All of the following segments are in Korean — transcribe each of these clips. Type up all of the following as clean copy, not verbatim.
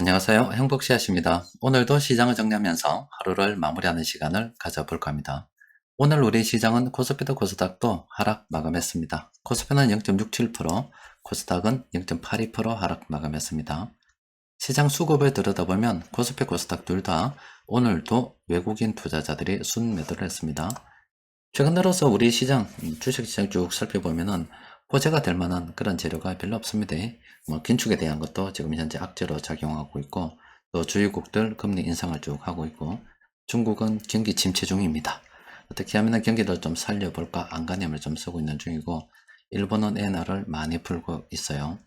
안녕하세요. 행복씨앗입니다. 오늘도 시장을 정리하면서 하루를 마무리하는 시간을 가져볼까 합니다. 오늘 우리 시장은 코스피도 코스닥도 하락 마감했습니다. 코스피는 0.67%, 코스닥은 0.82% 하락 마감했습니다. 시장 수급을 들여다보면 코스피, 코스닥 둘 다 오늘도 외국인 투자자들이 순매도를 했습니다. 최근 들어서 우리 시장, 주식시장 쭉 살펴보면은 호재가 될 만한 그런 재료가 별로 없습니다. 뭐 긴축에 대한 것도 지금 현재 악재로 작용하고 있고, 또 주요국들 금리 인상을 쭉 하고 있고, 중국은 경기 침체 중입니다. 어떻게 하면 경기를 좀 살려볼까 안간힘을 좀 쓰고 있는 중이고, 일본은 엔화를 많이 풀고 있어요.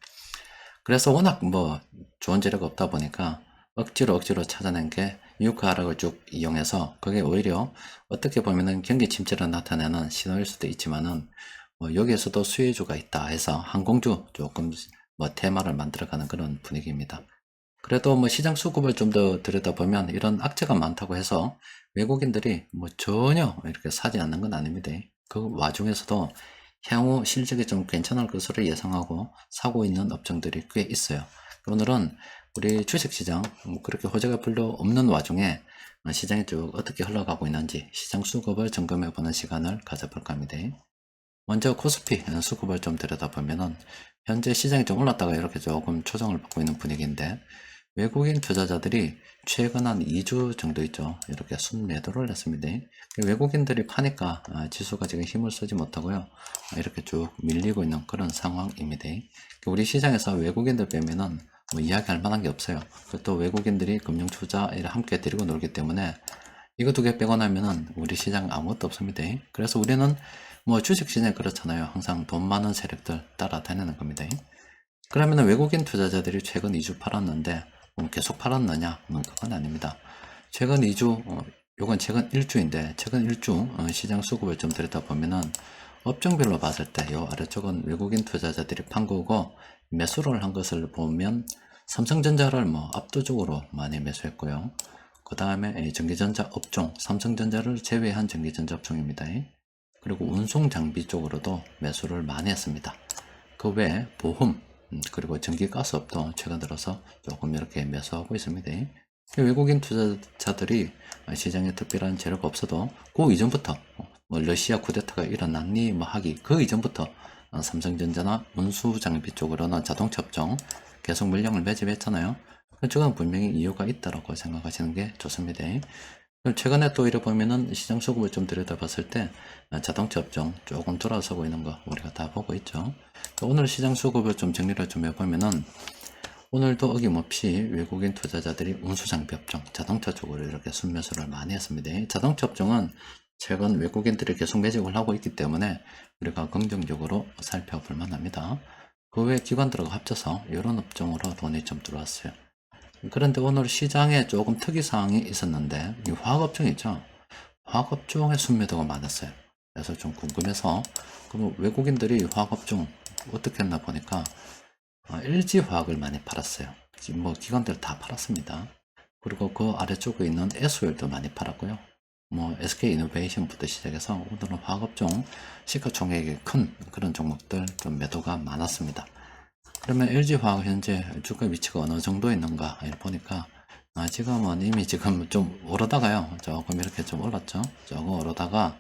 그래서 워낙 뭐 좋은 재료가 없다 보니까 억지로 찾아낸 게 유가 하락을 쭉 이용해서, 그게 오히려 어떻게 보면은 경기 침체를 나타내는 신호일 수도 있지만은, 뭐 여기에서도 수혜주가 있다 해서 항공주 조금 뭐 테마를 만들어가는 그런 분위기입니다. 그래도 뭐 시장 수급을 좀 더 들여다보면 이런 악재가 많다고 해서 외국인들이 뭐 전혀 이렇게 사지 않는 건 아닙니다. 그 와중에서도 향후 실적이 좀 괜찮을 것으로 예상하고 사고 있는 업종들이 꽤 있어요. 오늘은 우리 주식시장 그렇게 호재가 별로 없는 와중에 시장이 쭉 어떻게 흘러가고 있는지 시장 수급을 점검해보는 시간을 가져볼까 합니다. 먼저 코스피 수급을 좀 들여다보면은 현재 시장이 좀 올랐다가 이렇게 조금 조정을 받고 있는 분위기인데, 외국인 투자자들이 최근 한 2주 정도 있죠. 이렇게 순매도를 했습니다. 외국인들이 파니까 지수가 지금 힘을 쓰지 못하고요. 이렇게 쭉 밀리고 있는 그런 상황입니다. 우리 시장에서 외국인들 빼면은 뭐 이야기할 만한 게 없어요. 또 외국인들이 금융 투자를 함께 데리고 놀기 때문에 이거 두 개 빼고 나면은 우리 시장 아무것도 없습니다. 그래서 우리는 뭐 주식 시장이 그렇잖아요. 항상 돈 많은 세력들 따라다니는 겁니다. 그러면 외국인 투자자들이 최근 2주 팔았는데 계속 팔았느냐? 그건 아닙니다. 최근 2주, 요건 최근 1주인데, 최근 1주 시장 수급을 좀 들여다보면은 업종별로 봤을 때 요 아래쪽은 외국인 투자자들이 판 거고, 매수를 한 것을 보면 삼성전자를 뭐 압도적으로 많이 매수했고요. 그 다음에 전기전자 업종, 삼성전자를 제외한 전기전자 업종입니다. 그리고 운송장비 쪽으로도 매수를 많이 했습니다. 그 외에 보험, 그리고 전기가스업도 최근 들어서 조금 이렇게 매수하고 있습니다. 외국인 투자자들이 시장에 특별한 재료가 없어도 그 이전부터 뭐 러시아 쿠데타가 일어났니 뭐 하기 그 이전부터 삼성전자나 운수장비 쪽으로는 자동차 업종 계속 물량을 매집했잖아요. 그쪽은 분명히 이유가 있다고 생각하시는 게 좋습니다. 최근에 또 이래 보면은 시장 수급을 좀 들여다봤을 때 자동차 업종 조금 돌아서고 있는 거 우리가 다 보고 있죠. 오늘 시장 수급을 좀 정리를 좀 해보면은 오늘도 어김없이 외국인 투자자들이 운수장비 업종, 자동차 쪽으로 이렇게 순매수를 많이 했습니다. 자동차 업종은 최근 외국인들이 계속 매집을 하고 있기 때문에 우리가 긍정적으로 살펴볼 만합니다. 그 외 기관들하고 합쳐서 이런 업종으로 돈이 좀 들어왔어요. 그런데 오늘 시장에 조금 특이사항이 있었는데, 이 화학업종 있죠? 화학업종의 순매도가 많았어요. 그래서 좀 궁금해서, 그럼 외국인들이 화학업종 어떻게 했나 보니까, LG화학을 많이 팔았어요. 지금 뭐 기관들 다 팔았습니다. 그리고 그 아래쪽에 있는 SOL도 많이 팔았고요. 뭐 SK이노베이션부터 시작해서 오늘은 화학업종 시가총액이 큰 그런 종목들 좀 매도가 많았습니다. 그러면 LG화학 현재 주가 위치가 어느 정도 있는가 보니까 지금은 이미 지금 좀 오르다가요 조금 이렇게 좀 올랐죠. 조금 오르다가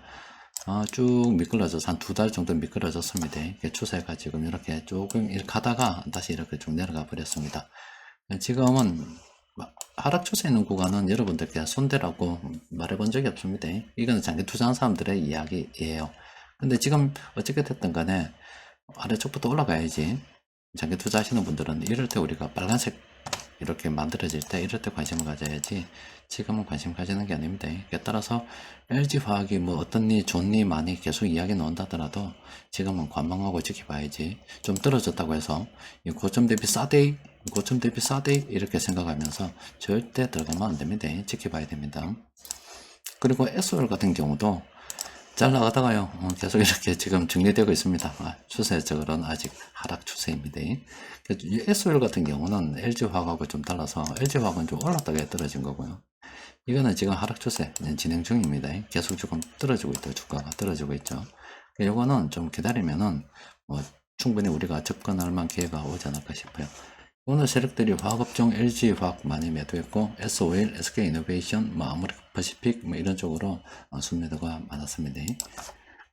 쭉 미끄러져서 한 2달 정도 미끄러졌습니다. 추세가 지금 이렇게 조금 이렇게 가다가 다시 이렇게 쭉 내려가 버렸습니다. 지금은 하락 추세 있는 구간은 여러분들께 손대라고 말해본 적이 없습니다. 이거는 장기 투자한 사람들의 이야기예요. 근데 지금 어떻게 됐든 간에 아래쪽부터 올라가야지. 장기 투자하시는 분들은 이럴 때 우리가 빨간색 이렇게 만들어질 때 이럴 때 관심을 가져야지 지금은 관심 가지는 게 아닙니다. 따라서 LG화학이 뭐 어떻니 좋니 많이 계속 이야기 나온다더라도 지금은 관망하고 지켜봐야지. 좀 떨어졌다고 해서 고점 대비 싸대 고점 대비 싸대 이렇게 생각하면서 절대 들어가면 안 됩니다. 지켜봐야 됩니다. 그리고 SOL 같은 경우도 잘 나가다가요 계속 이렇게 지금 정리되고 있습니다. 추세적으로는 아직 하락 추세입니다. SOL 같은 경우는 LG화학하고 좀 달라서 LG화학은 좀 올랐다가 떨어진 거고요. 이거는 지금 하락 추세 진행 중입니다. 계속 조금 떨어지고 있다. 주가가 떨어지고 있죠. 이거는 좀 기다리면은 충분히 우리가 접근할 만한 기회가 오지 않을까 싶어요. 오늘 세력들이 화학업종 LG화학 많이 매도했고 S-오일, SK이노베이션, 뭐 아모레퍼시픽 뭐 이런 쪽으로 순매도가 많았습니다.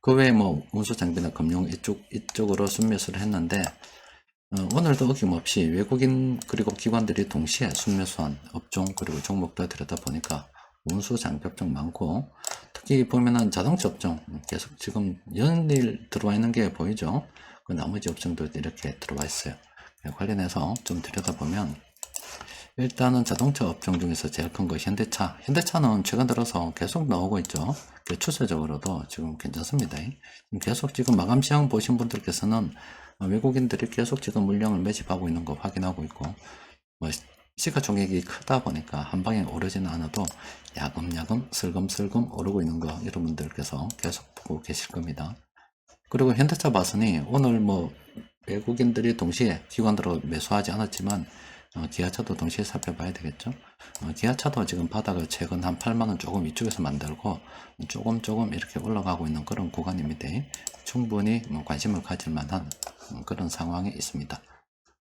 그 외에 뭐 운수장비나 금융 이쪽으로 순매수를 했는데 오늘도 어김없이 외국인 그리고 기관들이 동시에 순매수한 업종 그리고 종목도 들여다보니까 운수 장비 업종 많고, 특히 보면은 자동차 업종 계속 지금 연일 들어와 있는 게 보이죠. 그 나머지 업종도 이렇게 들어와 있어요. 관련해서 좀 들여다보면 일단은 자동차 업종 중에서 제일 큰 거 현대차는 최근 들어서 계속 나오고 있죠. 추세적으로도 지금 괜찮습니다. 계속 지금 마감 시황 보신 분들께서는 외국인들이 계속 지금 물량을 매집하고 있는 거 확인하고 있고, 뭐 시가총액이 크다 보니까 한 방에 오르지는 않아도 야금야금 슬금슬금 오르고 있는 거 여러분들께서 계속 보고 계실 겁니다. 그리고 현대차 봐서니 오늘 뭐 외국인들이 동시에 기관으로 매수하지 않았지만 기아차도 동시에 살펴봐야 되겠죠. 기아차도 지금 바닥을 최근 한 8만원 조금 위쪽에서 만들고 조금 이렇게 올라가고 있는 그런 구간입니다. 충분히 관심을 가질 만한 그런 상황에 있습니다.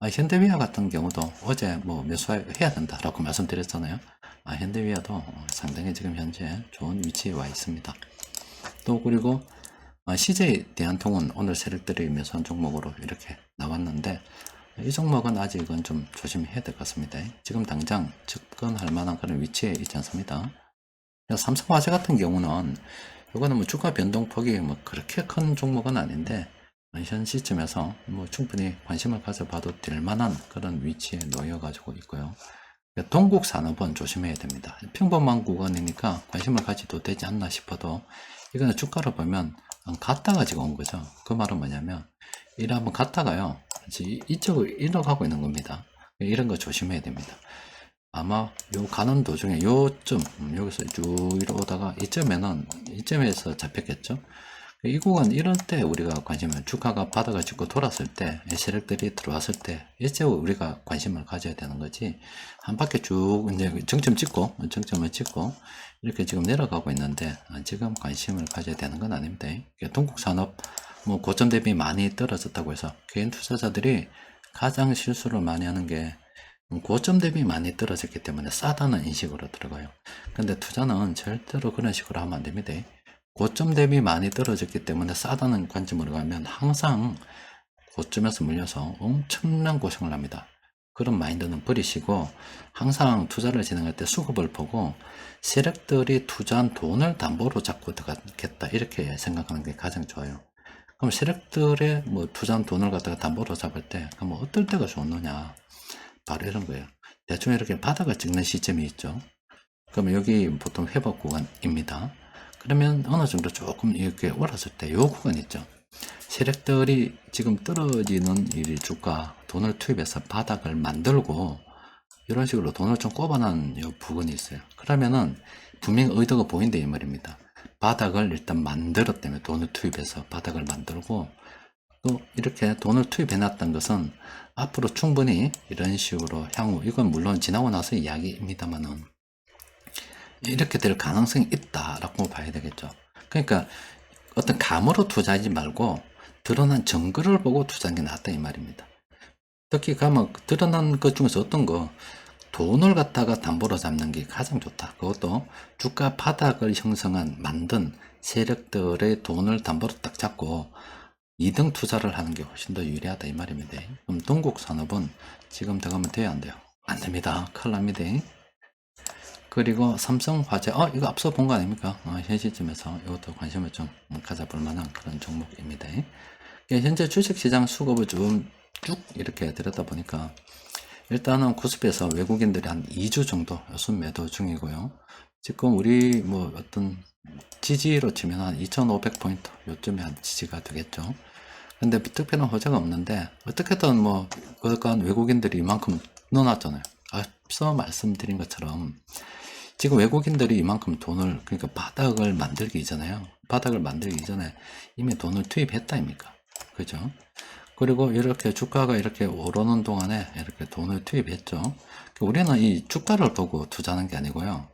현대위아 같은 경우도 어제 뭐 매수해야 된다라고 말씀드렸잖아요. 현대위아도 상당히 지금 현재 좋은 위치에 와 있습니다. 또 그리고 CJ 대한통운 오늘 세력들이 매수한 종목으로 이렇게 나왔는데, 이 종목은 아직은 좀 조심해야 될 것 같습니다. 지금 당장 접근할 만한 그런 위치에 있지 않습니다. 삼성화재 같은 경우는 이거는 뭐 주가 변동폭이 뭐 그렇게 큰 종목은 아닌데 현 시점에서 뭐 충분히 관심을 가져봐도 될 만한 그런 위치에 놓여 가지고 있고요. 동국 산업은 조심해야 됩니다. 평범한 구간이니까 관심을 가지도 되지 않나 싶어도 이거는 주가를 보면 갔다가 지금 온 거죠. 그 말은 뭐냐면 이를 한번 갔다가요 이쪽으로 이러가고 있는 겁니다. 이런 거 조심해야 됩니다. 아마 요 가는 도중에 요점 여기서 쭉 이러다가 이점에서 잡혔겠죠. 이 구간 이럴 때 우리가 관심을, 주가가 바닥을 찍고 돌았을 때 세력들이 들어왔을 때 이제 우리가 관심을 가져야 되는 거지, 한 바퀴 쭉 이제 정점을 찍고 이렇게 지금 내려가고 있는데 지금 관심을 가져야 되는 건 아닙니다. 동국산업 뭐 고점 대비 많이 떨어졌다고 해서 개인 투자자들이 가장 실수를 많이 하는 게 고점 대비 많이 떨어졌기 때문에 싸다는 인식으로 들어가요. 근데 투자는 절대로 그런 식으로 하면 안 됩니다. 고점 대비 많이 떨어졌기 때문에 싸다는 관점으로 가면 항상 고점에서 물려서 엄청난 고생을 합니다. 그런 마인드는 버리시고 항상 투자를 진행할 때 수급을 보고 세력들이 투자한 돈을 담보로 잡고 들어가겠다 이렇게 생각하는 게 가장 좋아요. 그럼 세력들의 뭐 투자한 돈을 갖다가 담보로 잡을 때 그럼 어떨 때가 좋느냐, 바로 이런 거예요. 대충 이렇게 바닥을 찍는 시점이 있죠. 그러면 여기 보통 회복 구간입니다. 그러면 어느 정도 조금 이렇게 올랐을 때 요 구간 있죠. 세력들이 지금 떨어지는 이 주가 돈을 투입해서 바닥을 만들고 이런 식으로 돈을 좀 꼽아놓은 요 부분이 있어요. 그러면은 분명히 의도가 보인다 이 말입니다. 바닥을 일단 만들었다며, 돈을 투입해서 바닥을 만들고 또 이렇게 돈을 투입해 놨던 것은 앞으로 충분히 이런 식으로 향후, 이건 물론 지나고 나서 이야기입니다만은 이렇게 될 가능성이 있다라고 봐야 되겠죠. 그러니까 어떤 감으로 투자하지 말고 드러난 증거를 보고 투자하는 게 낫다 이 말입니다. 특히 가면 드러난 것 중에서 어떤 거, 돈을 갖다가 담보로 잡는 게 가장 좋다. 그것도 주가 바닥을 만든 세력들의 돈을 담보로 딱 잡고 2등 투자를 하는 게 훨씬 더 유리하다 이 말입니다. 그럼 동국산업은 지금 들어가면 돼요, 안 돼요? 안 됩니다. 큰일 납니다. 그리고 삼성화재, 이거 앞서 본 거 아닙니까? 현 시점에서 이것도 관심을 좀 가져볼 만한 그런 종목입니다. 현재 주식시장 수급을 쭉 이렇게 들여다보니까 일단은 코스피에서 외국인들이 한 2주 정도 순매도 중이고요. 지금 우리 뭐 어떤 지지로 치면 한 2500포인트 요쯤에 한 지지가 되겠죠. 근데 특별한 호재가 없는데 어떻게든 뭐 그간 외국인들이 이만큼 넣어놨잖아요. 앞서 말씀드린 것처럼 지금 외국인들이 이만큼 돈을, 그러니까 바닥을 만들기 전에 이미 돈을 투입했다 입니까? 그죠? 그리고 이렇게 주가가 이렇게 오르는 동안에 이렇게 돈을 투입했죠. 우리는 이 주가를 보고 투자하는 게 아니고요.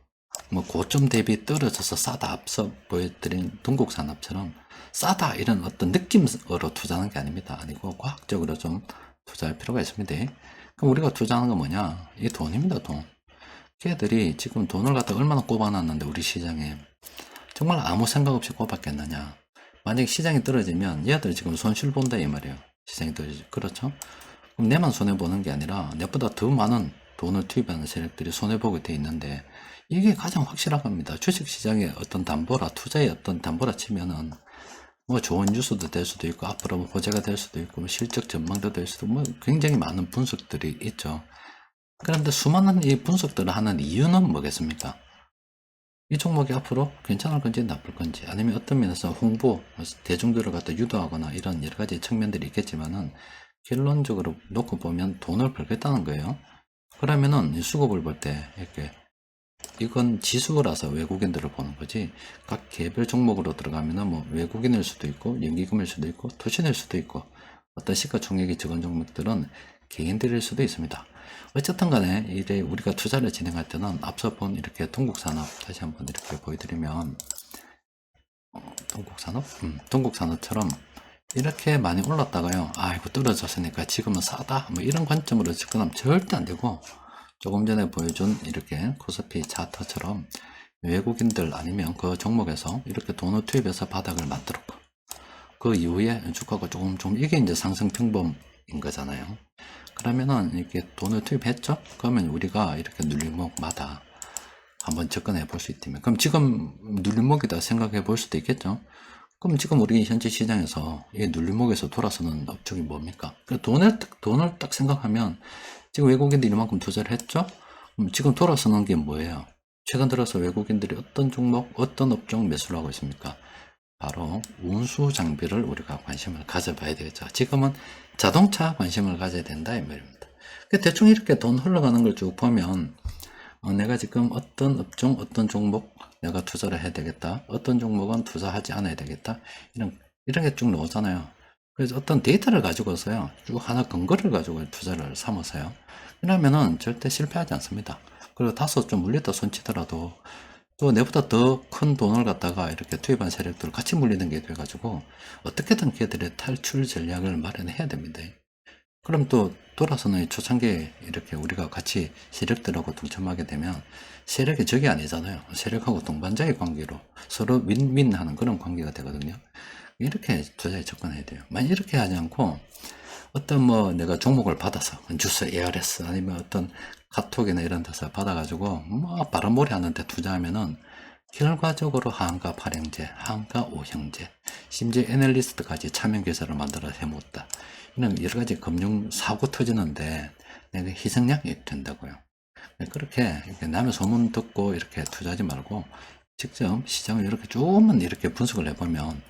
뭐 고점 대비 떨어져서 싸다, 앞서 보여드린 동국산업처럼 싸다 이런 어떤 느낌으로 투자하는 게 아닙니다. 아니고 과학적으로 좀 투자할 필요가 있습니다. 그럼 우리가 투자하는 건 뭐냐? 이 돈입니다, 돈. 걔들이 지금 돈을 갖다 얼마나 꼽아놨는데, 우리 시장에. 정말 아무 생각 없이 꼽았겠느냐. 만약에 시장이 떨어지면 얘들 지금 손실 본다 이 말이에요. 시장이 떨어지죠. 그렇죠? 그럼 내만 손해보는 게 아니라 내보다 더 많은 돈을 투입하는 세력들이 손해보게 돼 있는데, 이게 가장 확실한 겁니다. 주식시장의 어떤 담보라, 투자의 어떤 담보라 치면은 뭐 좋은 뉴스도 될 수도 있고, 앞으로 뭐 호재가 될 수도 있고, 뭐 실적 전망도 될 수도, 뭐 굉장히 많은 분석들이 있죠. 그런데 수많은 이 분석들을 하는 이유는 뭐겠습니까? 이 종목이 앞으로 괜찮을 건지 나쁠 건지, 아니면 어떤 면에서 홍보, 대중들을 갖다 유도하거나 이런 여러 가지 측면들이 있겠지만은, 결론적으로 놓고 보면 돈을 벌겠다는 거예요. 그러면은 이 수급을 볼 때 이렇게, 이건 지수라서 외국인들을 보는 거지, 각 개별 종목으로 들어가면은 뭐 외국인일 수도 있고 연기금일 수도 있고 투신일 수도 있고, 어떤 시가총액이 적은 종목들은 개인들일 수도 있습니다. 어쨌든 간에 이래 우리가 투자를 진행할 때는 앞서 본 이렇게 동국산업 다시 한번 이렇게 보여드리면, 동국산업처럼 이렇게 많이 올랐다가요, 아이고 떨어졌으니까 지금은 싸다 뭐 이런 관점으로 접근하면 절대 안 되고, 조금 전에 보여준 이렇게 코스피 차트처럼 외국인들 아니면 그 종목에서 이렇게 돈을 투입해서 바닥을 만들었고, 그 이후에 주가가 조금 이게 이제 상승 평범인 거잖아요. 그러면은 이렇게 돈을 투입했죠? 그러면 우리가 이렇게 눌림목마다 한번 접근해 볼 수 있다면, 그럼 지금 눌림목이다 생각해 볼 수도 있겠죠? 그럼 지금 우리 현재 시장에서 이 눌림목에서 돌아서는 업종이 뭡니까? 돈을 딱 생각하면, 지금 외국인들이 이만큼 투자를 했죠? 지금 돌아서는 게 뭐예요? 최근 들어서 외국인들이 어떤 종목, 어떤 업종 매수를 하고 있습니까? 바로 운수 장비를 우리가 관심을 가져봐야 되겠죠. 지금은 자동차 관심을 가져야 된다 이 말입니다. 대충 이렇게 돈 흘러가는 걸 쭉 보면, 내가 지금 어떤 업종, 어떤 종목 내가 투자를 해야 되겠다, 어떤 종목은 투자하지 않아야 되겠다, 이런 게 쭉 나오잖아요. 그래서 어떤 데이터를 가지고서요, 쭉 하나 근거를 가지고 투자를 삼아서요, 그러면은 절대 실패하지 않습니다. 그리고 다소 좀 물렸다 손치더라도 또 내보다 더 큰 돈을 갖다가 이렇게 투입한 세력들을 같이 물리는 게 돼가지고 어떻게든 걔들의 탈출 전략을 마련해야 됩니다. 그럼 또 돌아서는 초창기에 이렇게 우리가 같이 세력들하고 동참하게 되면 세력이 적이 아니잖아요. 세력하고 동반자의 관계로 서로 윈윈하는 그런 관계가 되거든요. 이렇게 투자에 접근해야 돼요. 만약 이렇게 하지 않고 어떤 뭐 내가 종목을 받아서 주스, ARS 아니면 어떤 카톡이나 이런 데서 받아가지고 뭐 바람몰이 하는데 투자하면은 결과적으로 하한가 8형제, 하한가 5형제, 심지어 애널리스트까지 차명 계좌를 만들어 해먹었다. 이런 여러 가지 금융 사고 터지는데 내가 희생양이 된다고요. 그렇게 남의 소문 듣고 이렇게 투자하지 말고 직접 시장을 이렇게 조금만 이렇게 분석을 해보면,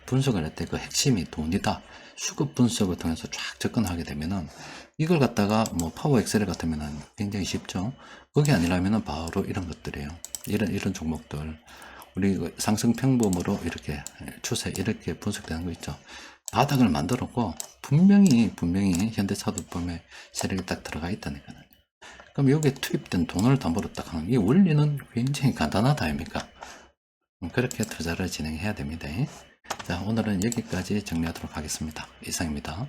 분석을 할 때 그 핵심이 돈이다. 수급 분석을 통해서 쫙 접근하게 되면은 이걸 갖다가 뭐 파워 엑셀 같으면은 굉장히 쉽죠. 그게 아니라면은 바로 이런 것들이에요. 이런 종목들. 우리 상승 평범으로 이렇게 추세 이렇게 분석되는 거 있죠. 바닥을 만들었고 분명히 현대차도 보면 세력이 딱 들어가 있다니까요. 그럼 여기에 투입된 돈을 담보로 딱 하는 이 원리는 굉장히 간단하다 아닙니까? 그렇게 투자를 진행해야 됩니다. 자, 오늘은 여기까지 정리하도록 하겠습니다. 이상입니다.